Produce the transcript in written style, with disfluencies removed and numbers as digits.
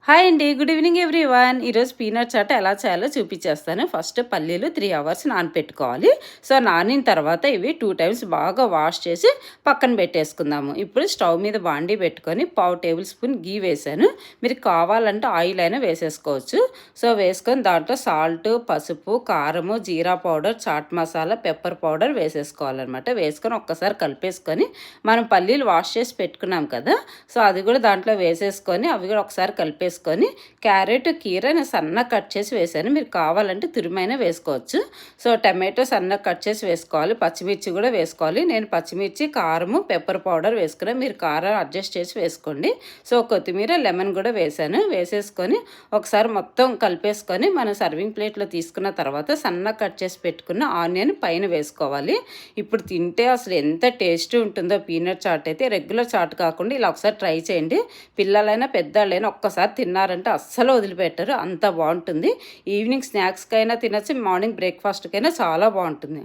Hi అండి. Good evening everyone. ఈరోజు peanut chat ఎలా చేయాలో చూపించేస్తాను. ఫస్ట్ పల్లీలు 3 అవర్స్ నానపెట్టుకోవాలి. సో నానిన తర్వాత ఇవి 2 టైమ్స్ బాగా వాష్ చేసి పక్కన పెట్టేసుకుందాము. ఇప్పుడు స్టవ్ మీద బాండీ పెట్టుకొని 1/2 టేబుల్ స్పూన్ గీ వేసాను. మీరు కావాలంటే ఆయిల్ అయినా వేసేసుకోవచ్చు. సో వేసుకొని దాంట్లో సాల్ట్, పసుపు, కారము, జీరా powder, chaat masala, pepper powder వేసేసుకోవాలన్నమాట. వేసుకొని ఒక్కసారి కలిపేసుకొని మనం పల్లీలు వాష్ చేసి పెట్టుకున్నాం కదా, సో అది కూడా దాంట్లో వేసేసుకొని అవి కూడా ఒకసారి కలిపేసుకొని క్యారెట్, కీర నేను సన్నగా కట్ చేసి వేసాను. మీరు కావాలంటే తురిమైనా వేసుకోవచ్చు. సో టమాటో సన్నగా కట్ చేసి వేసుకోవాలి. పచ్చిమిర్చి కూడా వేసుకోవాలి. నేను పచ్చిమిర్చి, కారము, పెప్పర్ పౌడర్ వేసుకున్నాను. మీరు కారం అడ్జస్ట్ చేసి వేసుకోండి. సో కొత్తిమీర, లెమన్ కూడా వేసాను. వేసేసుకొని ఒకసారి మొత్తం కలిపేసుకొని మనం సర్వింగ్ ప్లేట్లో తీసుకున్న తర్వాత సన్నగా కట్ చేసి పెట్టుకున్న ఆనియన్ పైన వేసుకోవాలి. ఇప్పుడు తింటే అసలు ఎంత టేస్ట్ ఉంటుందో పీనట్ చాట్ అయితే. రెగ్యులర్ చాట్ కాకుండా ఇలా ఒకసారి ట్రై చేయండి. పిల్లలైనా పెద్దవాళ్ళైనా ఒక్కసారి తిన్నారంటే అస్సలు వదిలిపెట్టరు, అంత బాగుంటుంది. ఈవినింగ్ స్నాక్స్కైనా తినచ్చు, మార్నింగ్ బ్రేక్ఫాస్ట్కైనా చాలా బాగుంటుంది.